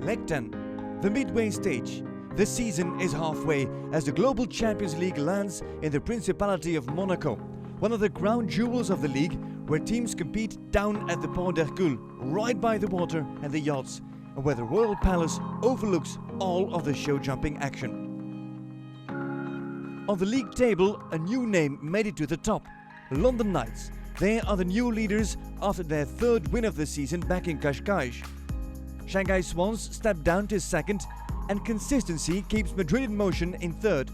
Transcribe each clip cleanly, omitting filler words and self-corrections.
Leg 10, the midway stage. The season is halfway as the Global Champions League lands in the Principality of Monaco, one of the crown jewels of the league, where teams compete down at the Pont d'Hercule, right by the water and the yachts, and where the Royal Palace overlooks all of the show jumping action. On the league table, a new name made it to the top: London Knights. They are the new leaders after their third win of the season back in Cascais. Shanghai Swans stepped down to second, and consistency keeps Madrid in motion in third.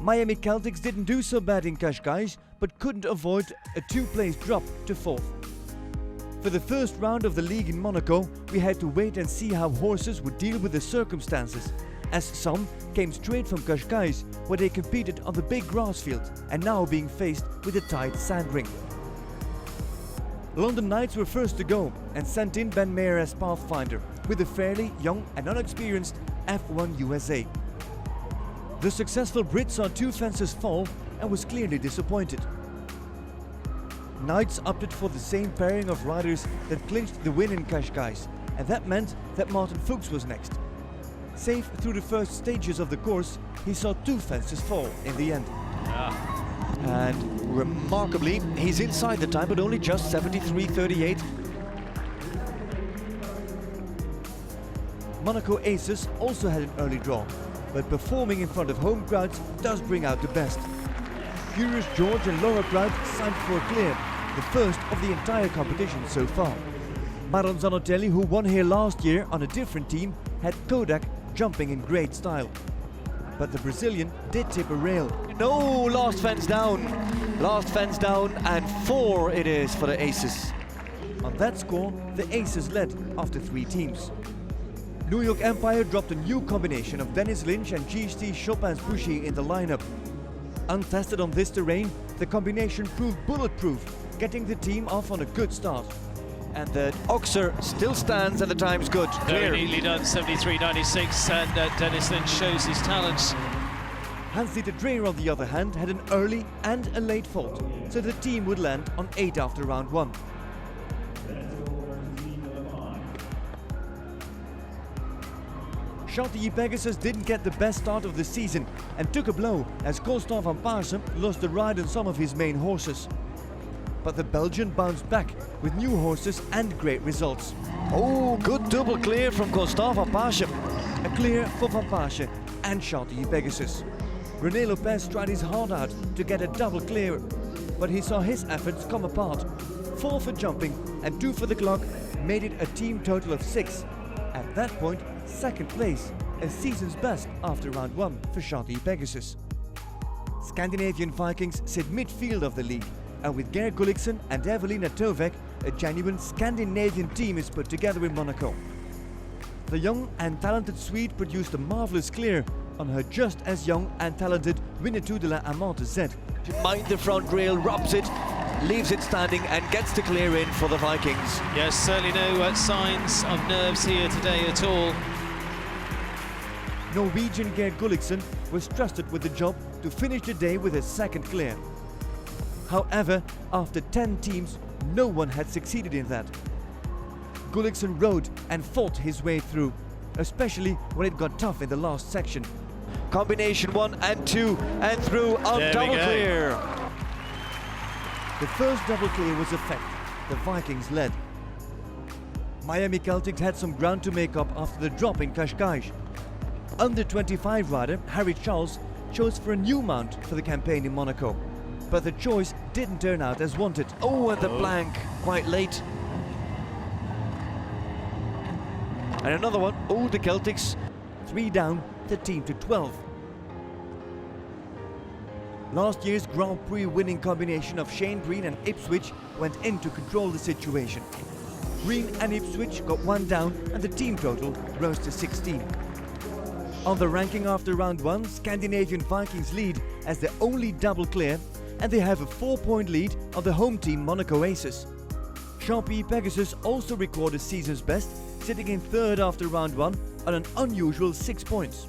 Miami Celtics didn't do so bad in Cascais, but couldn't avoid a two-place drop to fourth. For the first round of the league in Monaco, we had to wait and see how horses would deal with the circumstances, as some came straight from Cascais, where they competed on the big grass field and now being faced with a tight sand ring. London Knights were first to go and sent in Ben Mayer as pathfinder with a fairly young and unexperienced F1 USA. The successful Brit saw two fences fall and was clearly disappointed. Knights opted for the same pairing of riders that clinched the win in Cascais, and that meant that Martin Fuchs was next. Safe through the first stages of the course, he saw two fences fall in the end. And remarkably, he's inside the time, but only just 73.38. Monaco Aces also had an early draw, but performing in front of home crowds does bring out the best. Furious George and Laura Prout signed for a clear, the first of the entire competition so far. Maron Zanotelli, who won here last year on a different team, had Kodak jumping in great style. But the Brazilian did tip a rail. No, last fence down, and 4 it is for the Aces. On that score, the Aces led after 3 teams. New York Empire dropped a new combination of Dennis Lynch and GC Chopin's Boucher in the lineup. Untested on this terrain, the combination proved bulletproof, getting the team off on a good start. And the Oxer still stands and the time's good. Very neatly done, 73.96, and Dennis Lynch shows his talents. Hans-Dieter Dreyer, on the other hand, had an early and a late fault, so the team would land on 8 after round 1. Chantilly Pegasus didn't get the best start of the season and took a blow as Constant van Paarsen lost the ride on some of his main horses. But the Belgian bounced back with new horses and great results. Oh, good double clear from Constant van Paarsen. A clear for Van Paarsen and Chantilly Pegasus. René Lopez tried his heart out to get a double clear, but he saw his efforts come apart. 4 for jumping and 2 for the clock made it a team total of 6. At that point, second place, a season's best after round 1 for Chantilly Pegasus. Scandinavian Vikings sit midfield of the league, and with Geir Gulliksen and Evelina Tovek, a genuine Scandinavian team is put together in Monaco. The young and talented Swede produced a marvellous clear on her just as young and talented Winnetou de la Amante Z. Mind the front rail, robs it, leaves it standing and gets the clear in for the Vikings. Yes, certainly no signs of nerves here today at all. Norwegian Geir Gulliksen was trusted with the job to finish the day with his second clear. However, after 10 teams, no one had succeeded in that. Gulliksen rode and fought his way through, especially when it got tough in the last section. Combination 1 and 2 and through on double clear. The first double clear was a fact. The Vikings led. Miami Celtics had some ground to make up after the drop in Cascais. Under 25 rider Harry Charles chose for a new mount for the campaign in Monaco, but the choice didn't turn out as wanted. Oh, and the blank quite late. And another one. Oh, the Celtics 3 down, 13 to 12. Last year's Grand Prix winning combination of Shane Breen and Ipswich went in to control the situation. Breen and Ipswich got 1 down and the team total rose to 16. On the ranking after round 1, Scandinavian Vikings lead as the only double clear, and they have a 4-point lead on the home team Monaco Aces. Chantilly Pegasus also recorded season's best, sitting in 3rd after round 1 on an unusual 6 points.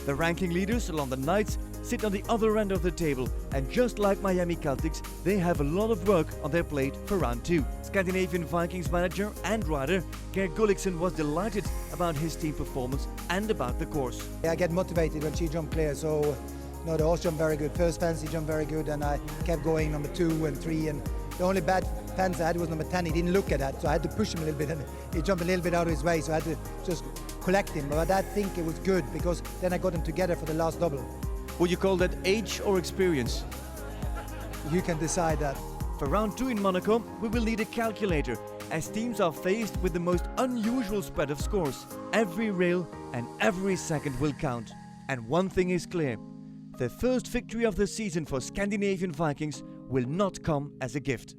The ranking leaders, London Knights, sit on the other end of the table, and just like Miami Celtics, they have a lot of work on their plate for round 2. Scandinavian Vikings manager and rider Geir Gulliksen was delighted about his team performance and about the course. I get motivated when she jumped clear, so the horse jumped very good. First fancy jumped very good, and I kept going number 2 and 3, and the only bad fence I had was number 10. He didn't look at that, so I had to push him a little bit, and he jumped a little bit out of his way, so I had to just collect him. But I think it was good, because then I got them together for the last double. Would you call that age or experience? You can decide that. For round 2 in Monaco, we will need a calculator, as teams are faced with the most unusual spread of scores. Every rail and every second will count. And one thing is clear: the first victory of the season for Scandinavian Vikings will not come as a gift.